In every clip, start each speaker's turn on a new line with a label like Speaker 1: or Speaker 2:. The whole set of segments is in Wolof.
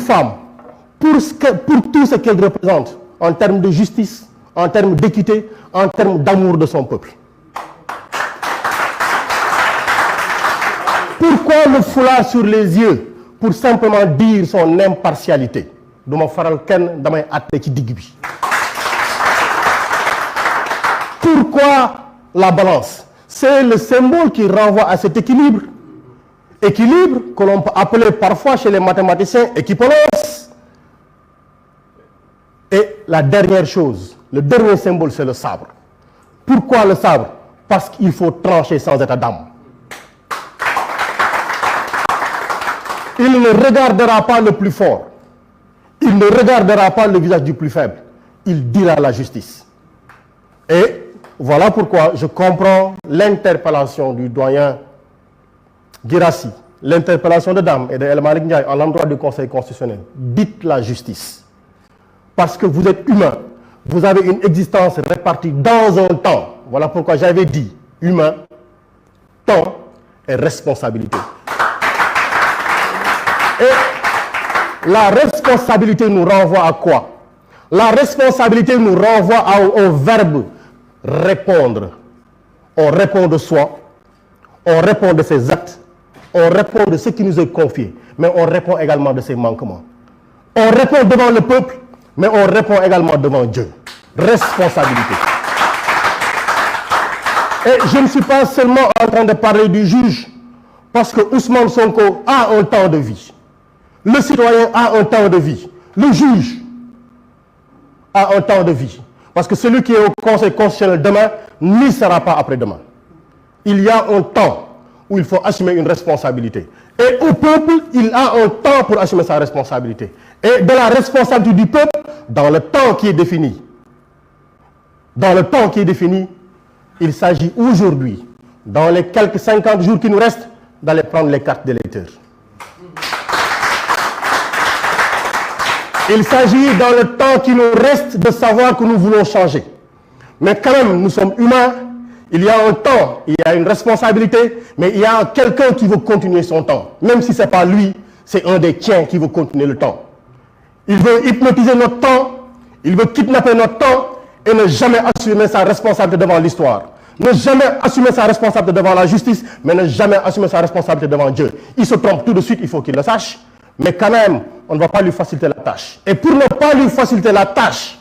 Speaker 1: femme, pour tout ce qu'elle représente, en termes de justice, en termes d'équité, en termes d'amour de son peuple. Pourquoi le foulard sur les yeux? Pour simplement dire son impartialité. Pourquoi la balance? C'est le symbole qui renvoie à cet équilibre. Équilibre que l'on peut appeler parfois chez les mathématiciens équivalence. Et la dernière chose, le dernier symbole, c'est le sabre. Pourquoi le sabre? Parce qu'il faut trancher sans état d'âme. Il ne regardera pas le plus fort. Il ne regardera pas le visage du plus faible. Il dira la justice. Et voilà pourquoi je comprends l'interpellation du doyen Guirassy, l'interpellation de Dame et de El Malick Ndiaye à l'endroit du Conseil constitutionnel. Dites la justice. Parce que vous êtes humain. Vous avez une existence répartie dans un temps. Voilà pourquoi j'avais dit humain, temps et responsabilité. Et la responsabilité nous renvoie à quoi? La responsabilité nous renvoie au verbe répondre. On répond de soi, on répond de ses actes, on répond de ce qui nous est confié, mais on répond également de ses manquements. On répond devant le peuple, mais on répond également devant Dieu. Responsabilité. Et je ne suis pas seulement en train de parler du juge, parce que Ousmane Sonko a un temps de vie. Le citoyen a un temps de vie. Le juge a un temps de vie. Parce que celui qui est au Conseil constitutionnel demain n'y sera pas après-demain. Il y a un temps où il faut assumer une responsabilité. Et au peuple, il a un temps pour assumer sa responsabilité. Et de la responsabilité du peuple, dans le temps qui est défini, il s'agit aujourd'hui, dans les quelques 50 jours qui nous restent, d'aller prendre les cartes d'électeurs. Il s'agit dans le temps qui nous reste de savoir que nous voulons changer. Mais quand même, nous sommes humains, il y a un temps, il y a une responsabilité, mais il y a quelqu'un qui veut continuer son temps. Même si ce n'est pas lui, c'est un des tiens qui veut continuer le temps. Il veut hypnotiser notre temps, il veut kidnapper notre temps et ne jamais assumer sa responsabilité devant l'histoire. Ne jamais assumer sa responsabilité devant la justice, mais ne jamais assumer sa responsabilité devant Dieu. Il se trompe tout de suite, il faut qu'il le sache. Mais quand même, on ne va pas lui faciliter la tâche. Et pour ne pas lui faciliter la tâche,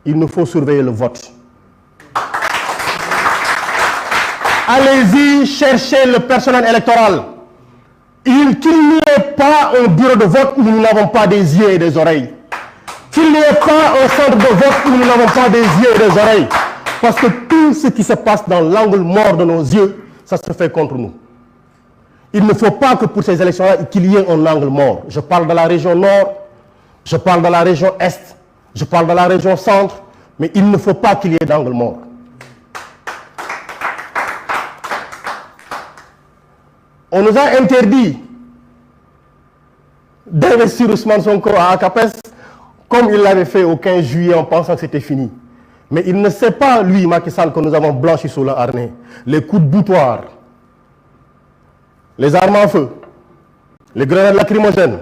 Speaker 1: il nous faut surveiller le vote. Allez-y, cherchez le personnel électoral. Qu'il n'y ait pas un bureau de vote où nous n'avons pas des yeux et des oreilles. Qu'il n'y ait pas un centre de vote où nous n'avons pas des yeux et des oreilles. Parce que tout ce qui se passe dans l'angle mort de nos yeux, ça se fait contre nous. Il ne faut pas que pour ces élections-là, qu'il y ait un angle mort. Je parle de la région nord, je parle de la région est, je parle de la région centre, mais il ne faut pas qu'il y ait d'angle mort. On nous a interdit d'investir Ousmane Sonko à ACAPES comme il l'avait fait au 15 juillet en pensant que c'était fini. Mais il ne sait pas, lui, Macky Sall, que nous avons blanchi sous le harnais. Les coups de boutoir, les armes à feu, les grenades lacrymogènes,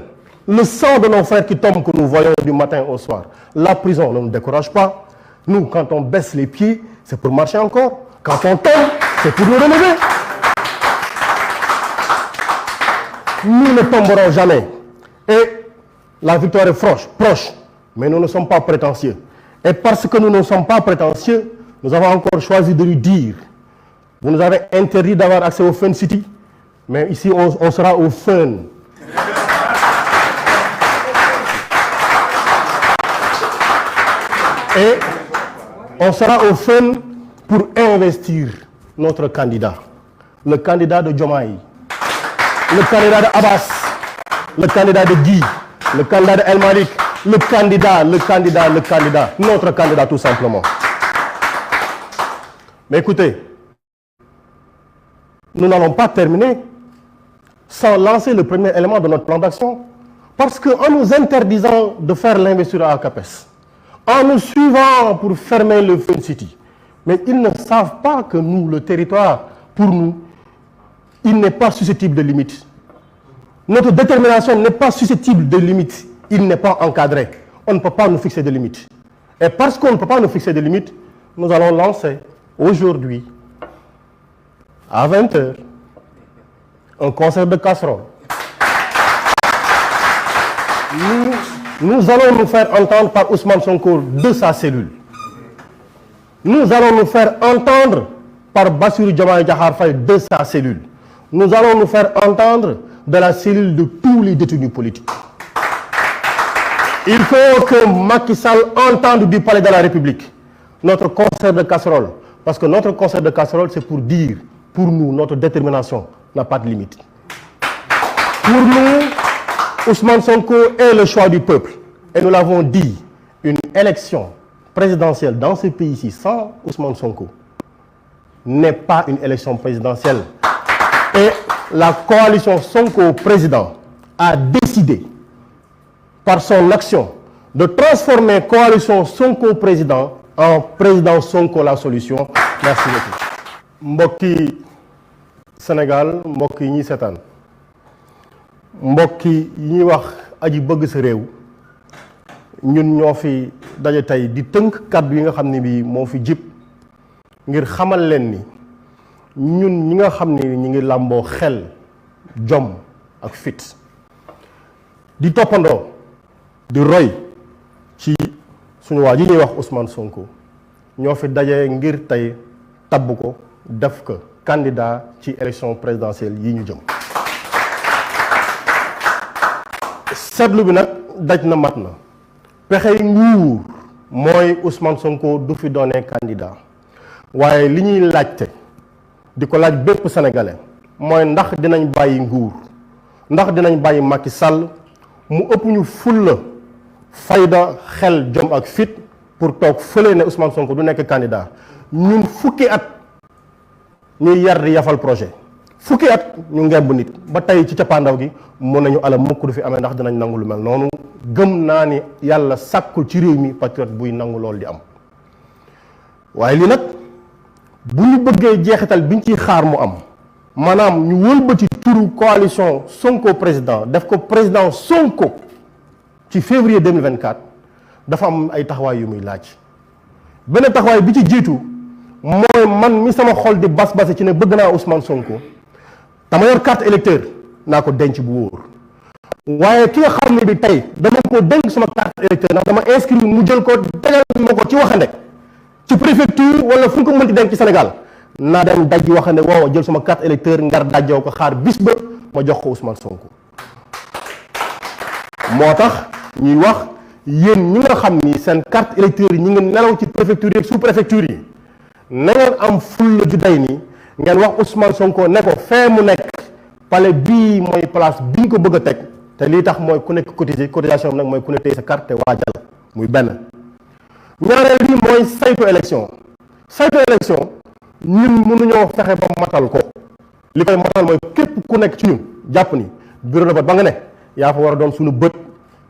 Speaker 1: le sang de nos frères qui tombent que nous voyons du matin au soir. La prison ne nous décourage pas. Nous, quand on baisse les pieds, c'est pour marcher encore. Quand on tombe, c'est pour nous relever. Nous ne tomberons jamais. Et la victoire est proche. Mais nous ne sommes pas prétentieux. Et parce que nous ne sommes pas prétentieux, nous avons encore choisi de lui dire, vous nous avez interdit d'avoir accès au Fun City, mais ici on sera au Fun. Et on sera au Fun pour investir notre candidat. Le candidat de Diomaye, le candidat de Abbas, le candidat de Guy, le candidat de El Malick, le candidat, notre candidat tout simplement. Mais écoutez, nous n'allons pas terminer sans lancer le premier élément de notre plan d'action. Parce qu'en nous interdisant de faire l'investiture à ACAPES, en nous suivant pour fermer le Fun City, mais ils ne savent pas que nous, le territoire, pour nous, il n'est pas susceptible de limites. Notre détermination n'est pas susceptible de limites. il n'est pas encadré. On ne peut pas nous fixer de limites. Et parce qu'on ne peut pas nous fixer de limites, nous allons lancer aujourd'hui, à 20h, un concert de casserole. Nous allons nous faire entendre par Ousmane Sonko de sa cellule. Nous allons nous faire entendre par Bassirou Diomaye Diakhar Faye de sa cellule. Nous allons nous faire entendre de la cellule de tous les détenus politiques. Il faut que Macky Sall entende du palais de la République notre concert de casserole. Parce que notre concert de casserole, c'est pour dire, pour nous, notre détermination n'a pas de limite. Pour nous, Ousmane Sonko est le choix du peuple. Et nous l'avons dit, une élection présidentielle dans ce pays-ci sans Ousmane Sonko n'est pas une élection présidentielle. Et la coalition Sonko président a décidé par son action de transformer coalition Sonko président en président Sonko la solution. Merci beaucoup. Mbokki Sénégal, mbokki ñi seetaan, mbokki yi ñuy wax aji bëgg sa réew, ñun ñoo fi daje tey di tënk kàddu yi nga xam ne bii moo fi jib ngir xamal leen ni ñun ñi nga xam ne ñi ngi làmboo xel, jom ak fit di toppandoo di roy ci suñu waa ji ñuy wax Ousmane Sonko ñoo fi daje ngir tey tabb ko def ko candidat ci élection présidentielle yi ñu jëm. seetlu bi nag daj na mat na pexey nguur mooy Ousmane Sonko du fi doonee candidat waaye li ñuy laajte di ko laaj bépp sénégalais mooy ndax dinañ bàyyi nguur, ndax dinañ bàyyi Macky Sall mu ëpp ñu fulla fayda xel jom ak fit pour toog fële ne Ousmane Sonko du nekk candidat. ñun fukki at ñuy yar di yafal projet, fukki at ñu ngemb nit ba tey ci cappaandaw gi mun nañu ala mukk du fi amee ndax dinañ nangu lu mel noonu. gëm naa ni yàlla sàkkul ci réew mi patriote buy nangu loolu di am. waaye lii nag bu ñu bëggee jeexital biñ ciy xaar mu am, maanaam ñu wëlbati turu coalition Sonko président def ko président Sonko ci février 2024 dafa am ay taxawaay yu muy laaj. benn taxawaay bi ci jiitu mooy man mi sama xol di bas-base ci ne bëgg naa Ousmane Sonko dama yor carte électeur naa ko denc bu wóor. waaye ki nga xam ne bi tey dama ko dénk sama carte électeur ndax dama inscrire mu jël ko tegal ma ko ci waxande ci préfecture wala fu ñu ko mënti denc ci Sénégal naa dem dajji waxande woowa jël sama carte électeur ngar dajjoo ko xaar bis ba ma jox ko Ousmane Sonko. moo tax ñuy wax yéen ñi nga xam ni seen carte électeur yi ñi ngi nelaw ci préfecture yi ak sous préfecture yi na ngeen am fulla ju day nii ngeen wax Ousmane Sonko ne ko fee mu nekk palais bii mooy place bi ñu ko bëgg a teg. te lii tax mooy ku nekk cotisation nag mooy ku ne tey sa carte waajal muy benn. ñaareel bi mooy saytu élection ñun mënuñoo fexe ba matal ko. li koy matal mooy képp ku nekk ci ñun jàpp ni bureau de vote ba nga ne yaa fa war a doon suñu bët,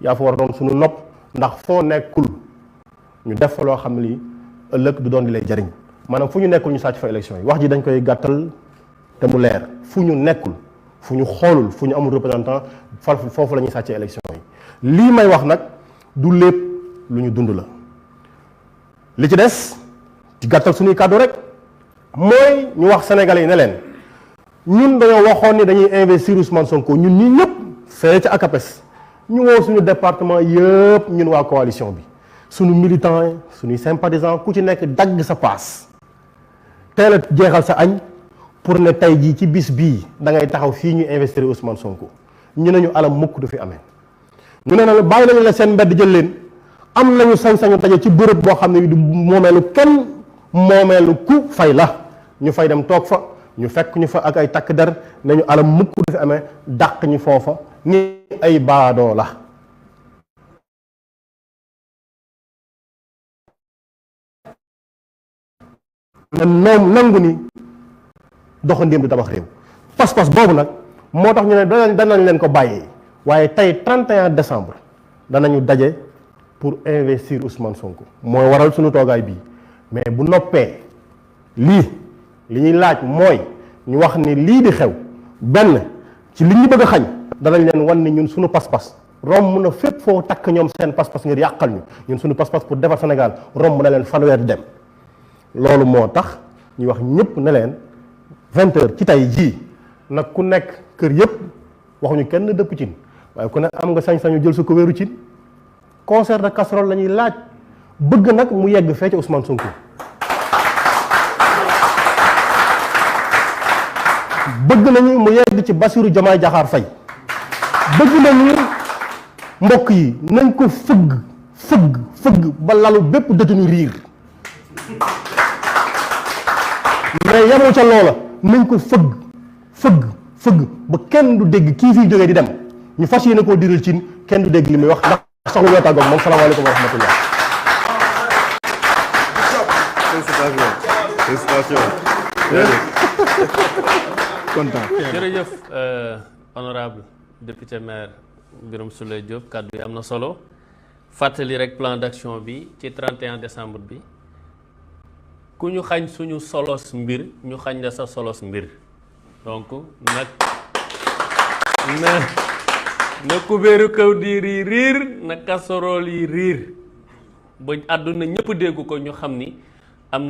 Speaker 1: yaa fa war a doon suñu nopp, ndax foo nekkul ñu def fa loo xam ne lii ëllëg du doon di lay jariñ. maanaam fu ñu nekkul ñu sàcc fa élection yi. wax ji dañ koy gàttal te mu leer, fu ñu nekkul, fu ñu xoolul, fu ñu amul représentant foofu la ñuy sàccee élection yi. lii may wax nag du lépp lu ñu dund la. li ci des ci gàttal suñuy kàddu rek mooy ñu wax sénégalais yi ne leen ñun dañoo waxoon ni dañuy investir Ousmane Sonko ñun ñi ñëpp fee ci ACAPES ñu woo suñu département yëpp ñun waa coalition bi suñu militants yi suñuy sympathisants ku ci nekk dagg sa paas teel a jeexal sa añ pour ne tey jii ci bis bii da ngay taxaw fii ñu investir Ousmane Sonko. ñu ne ñu alam mukk du fi amee. ñu ne na bàyyi nañu la seen mbedd jël leen am nañu sañ-sañu daje ci bërëb boo xam ne du moomeelu kenn, moomeelu ku fay la ñu fay dem toog fa ñu fekk ñu fa ak ay takk der ne ñu alam mukk du fi amee dàq ñu foofa ni ay baadoo la. noom nangu ni doxandéem du tabax réew. pas-pas boobu nag moo tax ñu ne danañ leen ko bàyyee waaye tey 31 décembre danañu daje pour investir Ousmane Sonko mooy waral suñu toogaay bii. mais bu noppee li ñuy laaj mooy ñu wax ni lii di xew benn ci li ñu bëgg a xañ danañ leen wan ni ñun suñu pas-pas romb na fépp foo takk ñoom seen pas-pas ngir yàqal ñu ñun suñu pas-pas pour defar Sénégal romb na leen fanweer di dem loolu moo tax ñu wax ñëpp ne leen 20 heures ci tey jii nag ku nekk kër yëpp waxuñu kenn dëpp cin waaye ku ne am nga sañ-sañu jël sa ko wéeru cin concert de casserole la ñuy laaj bëgg nag mu yegg fee ci Ousmane Sonko bëgg nañu mu yegg ci Bassirou Diomaye Diakhar Faye bëgg nañu mbokk yi nañ ko fëgg ba lalu bépp détenu riir mais yemul ca loola nañ ko fëgg ba kenn du dégg kii fii jógee di dem ñu fas yéene koo diral cin kenn du dégg li muy wax ndax soxla ñoo tàggoog moom salaamaaleykum wa rahmatullah.
Speaker 2: jërëjëf honorable député maire Birame Souleye Diop kàddu yi am na solo fàttali rek plan d'action bi ci 31 décembre bi ku ñu xañ suñu solos mbir ñu xañ la sa solos mbir donc nag na kubéeru kaw diir yi riir na casserole yi riir ba àdduna ñëpp dégg ko ñu xam ni am nañ